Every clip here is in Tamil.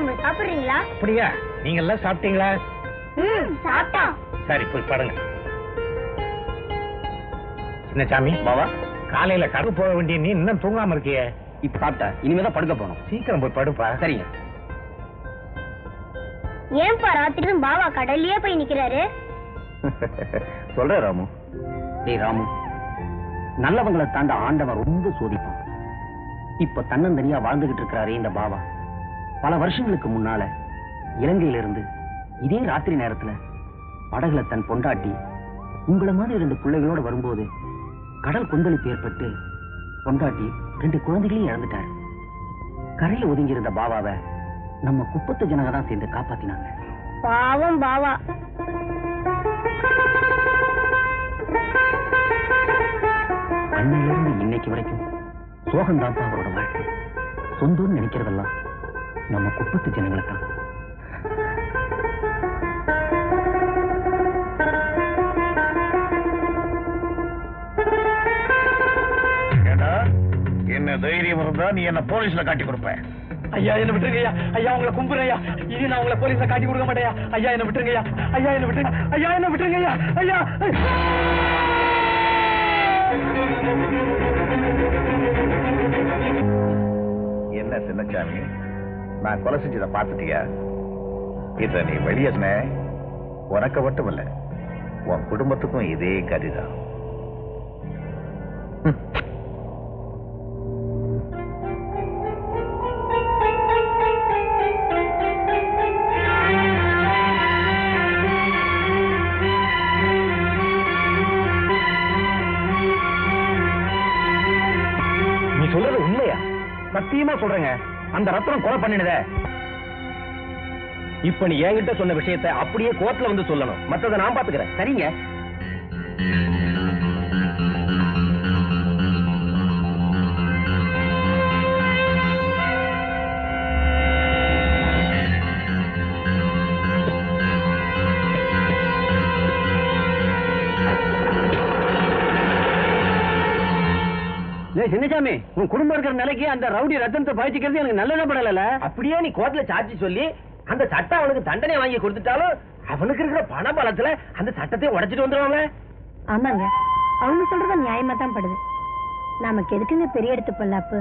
ராமு சாப்பிடுறீங்களா? அப்படியா? நீங்க எல்லாம் சாப்பிட்டீங்களா? சாப்பிட்டோம். சரி போய் படுங்க. சின்னசாமி பாவா, காலையில கடை போக வேண்டிய நீ இன்னும் தூங்காம இருக்கியே. இப்ப சாப்பிட்டா இனிமேதான் படுக்க போகணும். சீக்கிரம் போய் படுப்பா. சரிங்க. ஏன்பா ராத்திரி பாவா கடல்லயே போய் நிக்கிறாரு? சொல்ற ராமு. ஏய் ராமு, நல்லவங்களை தாண்ட ஆண்டவன் ரொம்ப சோதிப்பான். இப்ப தன்னந்தனியா வாழ்ந்துகிட்டு இருக்கிறாரே இந்த பாவா, பல வருஷங்களுக்கு முன்னால இலங்கையில இருந்து இதே ராத்திரி நேரத்துல படகுல தன் பொண்டாட்டி உங்களை மாதிரி 2 பிள்ளைகளோட வரும்போது கடல் கொந்தளிப்பு ஏற்பட்டு பொண்டாட்டி 2 குழந்தைகளையும் இழந்துட்டாரு. கரையில ஒதுங்கி இருந்த பாவாவை நம்ம குப்பத்து ஜனங்க தான் சேர்ந்து காப்பாத்தினாங்க. பாவம் பாவா. அன்னையில இருந்து இன்னைக்கு வரைக்கும் சோகம் தான் அவரோட வாழ்க்கை. சொந்தம்னு நினைக்கிறதெல்லாம் நம்ம குப்பத்து ஜனங்களை தான். என்ன தைரியம் இருந்தா நீ என்ன போலீஸ்ல காட்டி கொடுப்ப? ஐயா என்ன விட்டுருங்க ஐயா. ஐயா உங்களை கும்புறேன் ஐயா. இனி நான் உங்களை போலீஸ்ல காட்டி கொடுக்க மாட்டேயா. ஐயா என்ன விட்டுருங்க ஐயா. ஐயா என்ன விட்டுருங்க. ஐயா என்ன விட்டுருங்க ஐயா. ஐயா என்ன சின்னசாமி, நான் கொலை செஞ்சதை பார்த்துட்டியா? இத நீ வெளியே சொன்ன, உனக்கு மட்டும் இல்ல உன் குடும்பத்துக்கும் இதே கதிதான். சொல்றது உண்மையா? சத்தியமா சொல்றேங்க, அந்த ரத்னம் கொலை பண்ணினத. இப்ப நீ என்கிட்ட சொன்ன விஷயத்தை அப்படியே கோர்ட்ல வந்து சொல்லணும். மத்தத நான் பாத்துக்கிறேன். சரிங்க. சின்னசாமி, உன் குடும்பம் இருக்கிற நிலைக்கு அந்த ரவுடி ரத்தனத்தை பாய்ச்சிக்கிறது எனக்கு நல்லதா படல. அப்படியே நீ கோர்ட்ல சாட்சி சொல்லி அந்த சட்டம் அவனுக்கு தண்டனை வாங்கி கொடுத்துட்டாலும் அவனுக்கு இருக்கிற பண பலத்துல அந்த சட்டத்தை உடைச்சிட்டு வந்துருவாங்க. ஆமாங்க, அவங்க சொல்றது நியாயமா தான் படுது. நமக்கு எதுக்குங்க பெரிய எடுத்து பொல்லாப்பு?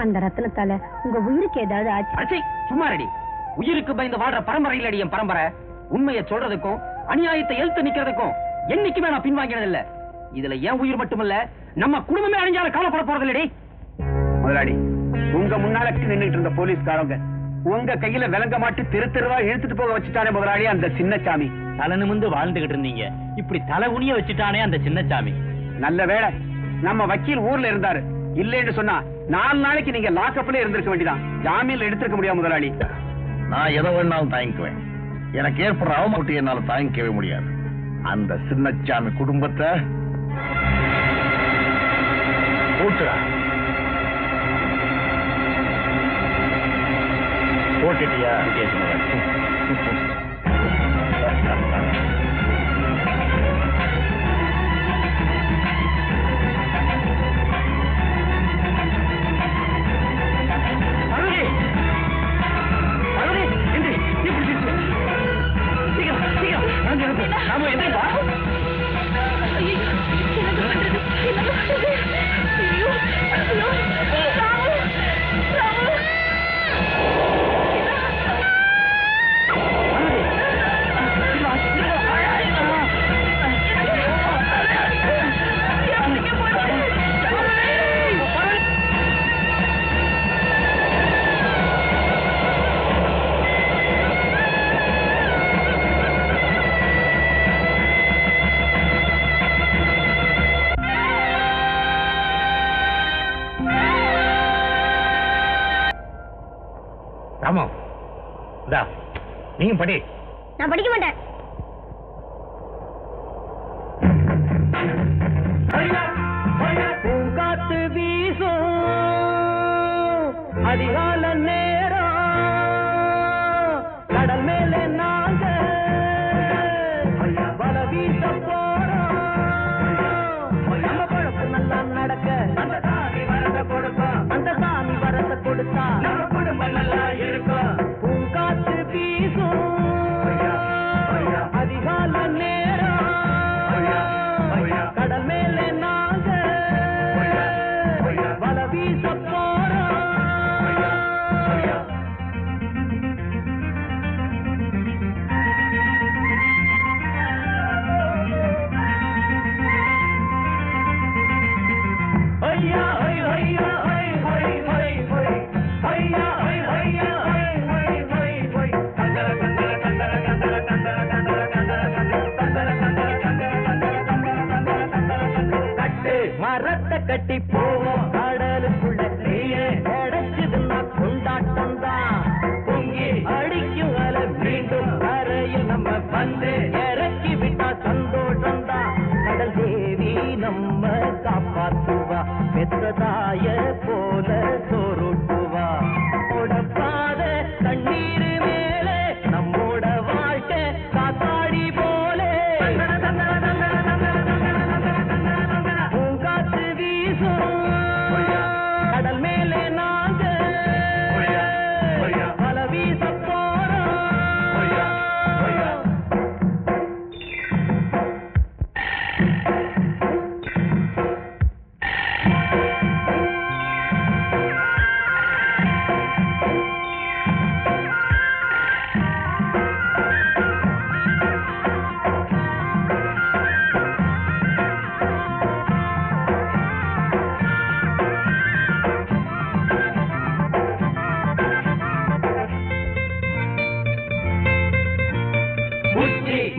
அந்த ரத்தனத்தால உங்க உயிருக்கு ஏதாவது ஆச்சு? சும்மா ரெடி. உயிருக்கு பயந்து வாழ்ற பரம்பரையில் அடி என் பரம்பரை. உண்மையை சொல்றதுக்கும் அநியாயத்தை எழுத்து நிக்கிறதுக்கும் என்னைக்குமே நான் பின்வாங்கினது இல்ல. இதுல ஏன் உயிர் மட்டுமல்ல, நம்ம குடும்பமே அழிஞ்சாலும் கவலைப்பட போறதில்லடி. முதலாளி, உங்க முன்னால நின்றுட்டு இருந்த போலீஸ்காரங்க உங்க கையில விளங்க மாட்டி தெருவா இழுத்துட்டு போக வச்சுட்டானே முதலாளி அந்த சின்னசாமி. தலை நிமிந்து வாழ்ந்துகிட்டு இருந்தீங்க, இப்படி தலை குனிய வச்சுட்டானே அந்த சின்னசாமி. நல்ல வேளை நம்ம வக்கீல் ஊர்ல இருந்தாரு. இல்லைன்னு சொன்னா 4 நாளைக்கு நீங்க லாக்கப்ல இருந்திருக்க வேண்டியதான். ஜாமீன்ல எடுத்திருக்க முடியாது முதலாளி. நான் எதை வேணாலும் தாங்கிக்குவேன். எனக்கு ஏற்படுற அவமானத்தை என்னால தாங்கிக்கவே முடியாது. அந்த சின்னசாமி குடும்பத்தை போட்டுட்டியா? ராமு, நீங்க படி. நான் படிக்க மாட்டேன். பூங்காத்து வீசும் அதிகால நேரம், கடல் மேலே நாங்க வல வீச போறோம். நம்ம பழப்பு நல்லா நடக்க அந்த சாமி வரத்தை கொடுத்தா, அந்த சாமி வரத்தை கொடுத்தா நம்ம குடும்பம் நல்லா இருக்கும். கட்டி போவோம் கடலுக்குள்ள நீயே கிடைச்சதுன்னா கொண்டாட்டம் தான் பொங்கி அடிக்கும் அலை மீண்டும் கரையில் நம்ம வந்து இறக்கி விட்டா சந்தோஷம் தான் கடல் தேவி நம்ம காப்பாத்துவா பெத்ததாய போல சோறுட்டுவா பாத தண்ணீர் மேலே நம்மோட வாழ்க்கை காத்தாடி போலே பூங்காத்து வீசும் கடல் மேலே நாங்க பல வீச போறோம்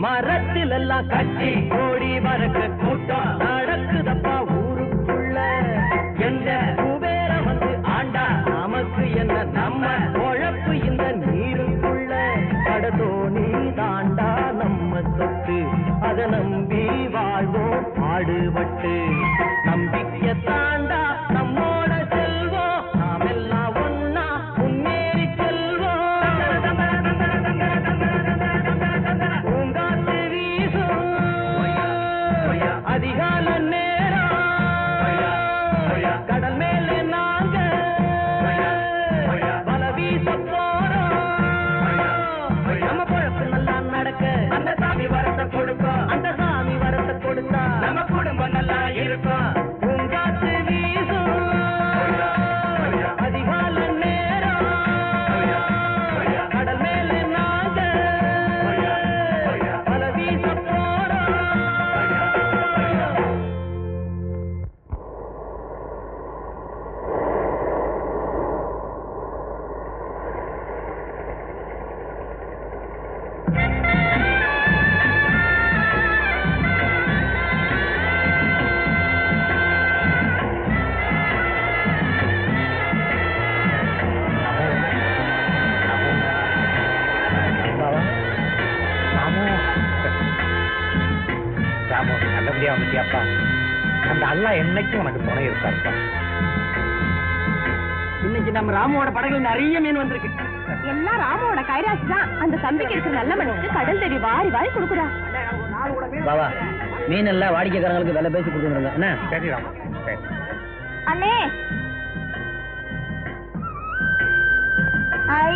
மரத்தில் எல்லாம் கட்டி ஓடி வரக்க கூட்டம் நடக்குதப்பா ஊருக்குள்ள எந்த குபேர வந்து ஆண்டா நமக்கு என்ன நம்ம உழப்பு இந்த நீருக்குள்ள கடதோணி தாண்டா நம்ம சொத்து அதை நம்பி வாழ்வோம் பாடுபட்டு நம்பிக்கை தாண்டா நம்மோட செல்வோம் நாம் எல்லாம் ஒன்னா முன்னேறி செல்வோம் அதிகால நேரம் கடல் மேலே நாங்க பல வீச போறோம் நம்ம பொழப்பு நல்லா நடக்க அந்த சாமி வரத்தை கொடுக்கும் அந்த சாமி வரத்தை கொடுத்தா நம்ம குடும்பம் நல்லா இருக்கும் பூங்காத்து வீசும் அதிகால நேரம் கடல் மேலே நாங்க பல வீச போறோம் ராமு நல்லபடியா வந்துட்டியாப்பா அந்த அல்லா என்னைக்கும் உனக்கு துணை இருப்பாருப்பா இன்னைக்கு நம்ம ராமுவோட படகுல நிறைய மீன் வந்திருக்கு எல்லாம் ராமோட கைராசி தான். அந்த தம்பிக்கு இருக்கிற நல்ல மனசுக்கு கடல் தேவி வாரி வாரி கொடுக்குறா. பாவா மீன் எல்லாம் வாடிக்கைக்காரங்களுக்கு விலை பேசி கொடுத்துருங்க என்ன? சரி ராமு சரி. அண்ணே ஐ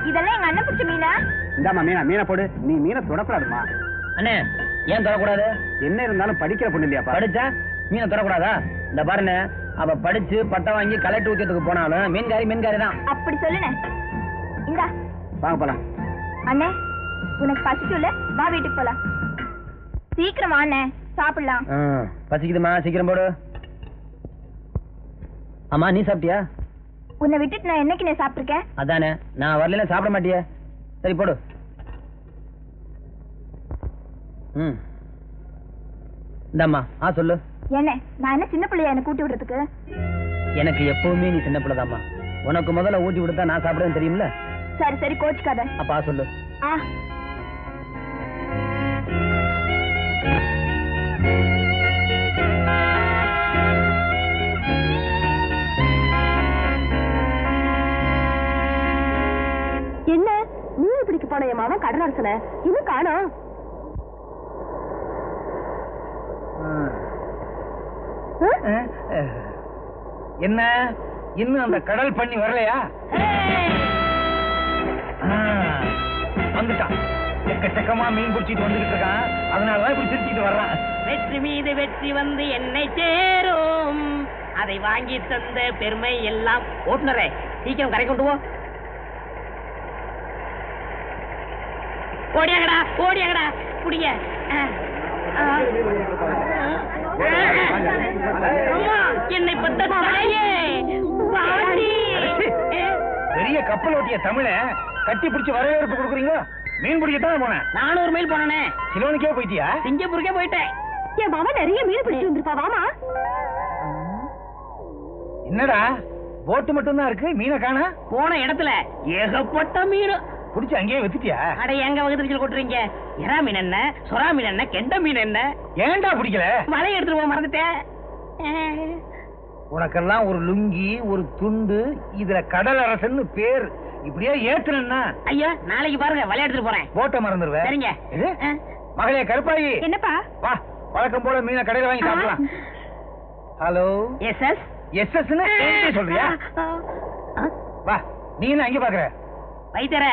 இதெல்லாம் எங்க அண்ணன் பிடிச்ச மீனா? இந்தாமா மீனா மீனை போடு. நீ மீனை தொடக்கூடாதுமா. அண்ணே ஏன் தொடக்கூடாது? என்ன இருந்தாலும் படிக்கிற பொண்ணு இல்லையாப்பா? படிச்சா மீனை தொடக்கூடாதா? இந்த பாருண்ணே அவ படிச்சு பட்டம் வாங்கி கலெக்டர் ஊத்தியத்துக்கு போனாலும் மீன்காரி தான். அப்படி சொல்லுனே. இந்தா வாங்க போலாம். அண்ணே உனக்கு பசிக்குள்ள வா வீட்டுக்கு போலாம். சீக்கிரம் அண்ணே சாப்பிடலாம். பசிக்குதுமா சீக்கிரம் போடு. அம்மா நீ சாப்பிட்டியா? உன்னை விட்டுட்டு நான் என்னைக்கு சாப்பிட்டுருக்கேன்? அதானே நான் வரல சாப்பிட மாட்டியே. சரி போடு. இந்தம்மா சொல்லு. என்ன நான் என்ன சின்ன பிள்ளையா என்ன கூட்டி விடுறதுக்கு? எனக்கு எப்பவுமே நீ சின்ன பிள்ளைதாம்மா. உனக்கு முதல்ல ஊட்டி விடுத்தா நான் சாப்பிடுவேன் தெரியுமில்ல? சரி சரி கோச்சுக்காத. அப்பா சொல்லு. என்ன மீன் பிடிக்க போன என் மாமன் கடலரசன இன்னும் காணோம். என்ன இன்னும் அந்த கடல் பண்ணி வரலையா? வந்துட்டான். எக்கச்சக்கமா மீன் பிடிச்சிட்டு வந்துட்டு இருக்கான். அதனாலதான் இப்படி சிரிச்சிட்டு வர்றான். வெற்றி மீது வெற்றி வந்து என்னை சேரும், அதை வாங்கி தந்த பெருமை எல்லாம். ஓட்டுநரே சீக்கிரம் கரை கொண்டு போ. ஓடியாங்கடா ஓடியாங்கடா புடிங்க. என்னை பத்த தாயே பெரிய கப்பல் ஓட்டிய தமிழ கட்டி பிடிச்சு வரவேற்பு கொடுக்குறீங்க. மீன் பிடிக்கத்தான் போனேன். 400 மைல் போனே. சிலோனுக்கே போயிட்டியா? சிங்கப்பூருக்கே போயிட்டேன். என் மாமா நிறைய மீன் பிடிச்சு வந்திருப்பா. வாமா என்னடா போட்டு மட்டும் தான் இருக்கு, மீனை காணா? போன இடத்துல ஏகப்பட்ட மீன் புடிச்சு அங்கேயே வச்சுட்டியா? அட எங்க வகுத்துல கொட்டுறீங்க? எறா மீன் என்ன, சொரா மீன் என்ன, கெண்ட மீன் என்ன? ஏன்டா பிடிக்கல? வலைய எடுத்துட்டு போக மறந்துட்டேன். உனக்கெல்லாம் ஒரு லுங்கி, ஒரு துண்டு, இதுல கடல் அரசன்னு பேர். இப்படியே ஏத்துனா ஐயா நாளைக்கு பாருங்க, வலைய எடுத்துட்டு போறேன். போட்ட மறந்துடுவேன். சரிங்க. மகளே கருப்பாயி, என்னப்பா? வா, வழக்கம் போல மீனை கடையில வாங்கி சாப்பிடலாம். ஹலோ, எஸ் எஸ் எஸ் சொல்றியா? வா, நீ என்ன அங்க பாக்குற? வைத்தர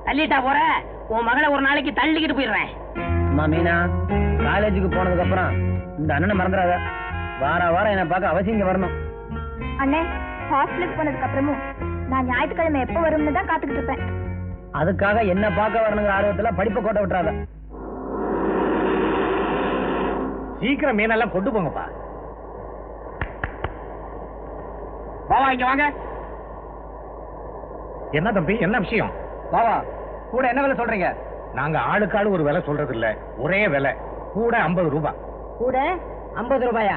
தள்ளிட்டா போற, உன் மகளை ஒரு நாளைக்கு தள்ளிக்கிட்டு போயிடுறேன். அம்மா மீனா, காலேஜுக்கு போனதுக்கு அப்புறம் இந்த அண்ணனை மறந்துடாத. வாரம் என்ன பார்க்க அவசியம் இங்க வரணும். அண்ணே, ஹாஸ்டலுக்கு போனதுக்கு அப்புறமும் நான் ஞாயிற்றுக்கிழமை எப்ப வரும்னு தான் காத்துக்கிட்டு இருப்பேன். அதுக்காக என்ன பார்க்க வரணுங்கிற ஆர்வத்துல படிப்பை கோட்டை விட்டுறாத. சீக்கிரம் மீனெல்லாம் கொண்டு போங்கப்பா. பாவா இங்க வாங்க. என்ன தம்பி, என்ன விஷயம்? பாவா, கூட என்ன விலை சொல்றீங்க? நாங்க ஆளுக்கு ஆளு ஒரு விலை சொல்றது இல்ல, ஒரே விலை, கூட 50 ரூபாய். கூட 50 ரூபாயா?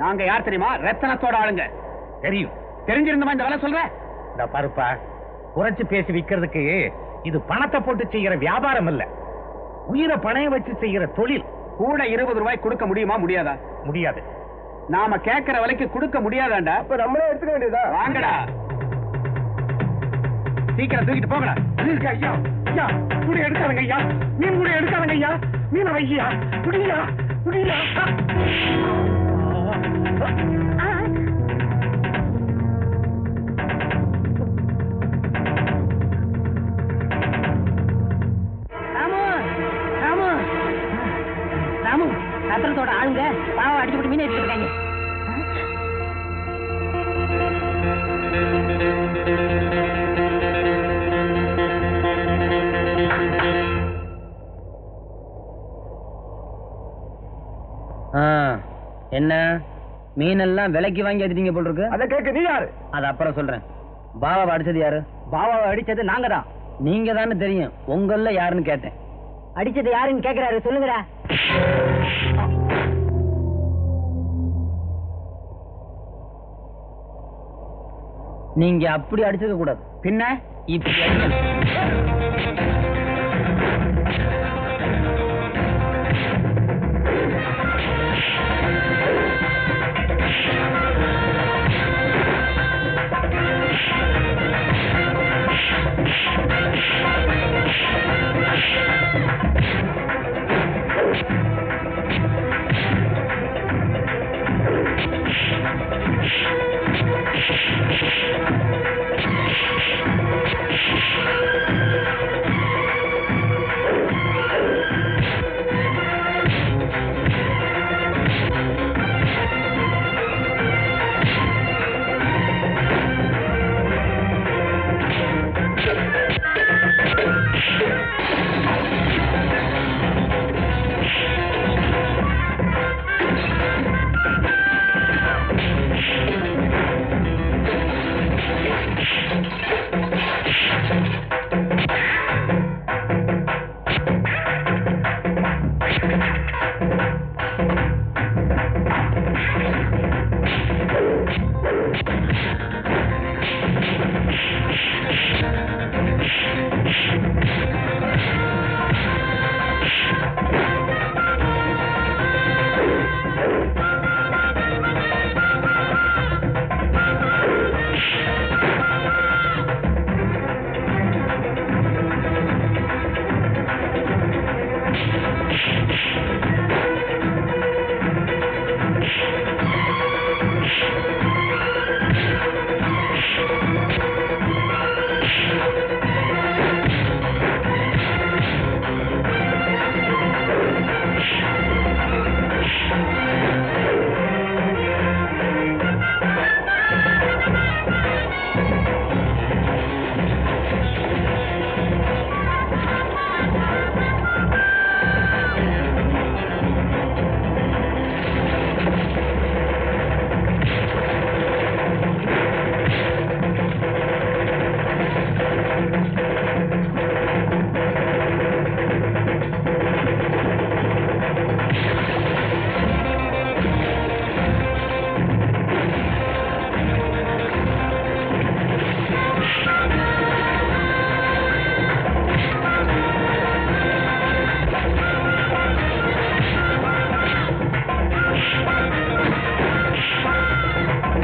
நாங்க யார் தெரியுமா? ரத்தனத்தோட ஆளுங்க. தெரியும். தெரிஞ்சிருந்தமா இந்த வேலை சொல்ற? இந்த பருப்பா குறைச்சு பேசி விக்கிறதுக்கு இது பணத்தை போட்டு செய்யற வியாபாரம் இல்ல, உயிரை பணைய வச்சு செய்யற தொழில். கூட 20 ரூபாய் கொடுக்க முடியுமா? முடியாதா? முடியாது. நாம கேட்கிற விலைக்கு கொடுக்க முடியாதாண்டா. அப்ப நம்மளே எடுத்துக்க வேண்டியதா? வாங்கடா, சீக்கிரம் தூக்கிட்டு போங்கடா. ஐயா ஐயா, கூட எடுக்காதங்க ஐயா, மீன் கூட எடுக்காதங்க ஐயா, மீன் வையா, புடியா புடியா. ராமு ராமு ராமு, ரத்தனத்தோட ஆளுங்க பாவம் அடிச்சு போட்டு மீன் எடுத்துட்டு இருக்காங்க. என்ன மீனெல்லாம் விலைக்கு வாங்கி எடுத்தீங்க போல் இருக்கு. அத கேட்க நீ யாரு? அது அப்புறம் சொல்றேன். பாபாவை அடிச்சது யாரு? பாவாவை அடிச்சது நாங்க தான். நீங்க தானே தெரியும், உங்கள யாருன்னு கேட்டேன். அடிச்சது யாருன்னு கேக்குறாரு, சொல்லுங்கடா. நீங்க அப்படி அடிச்சுக்க கூடாது, பின்ன இப்படி அடிக்கணும்.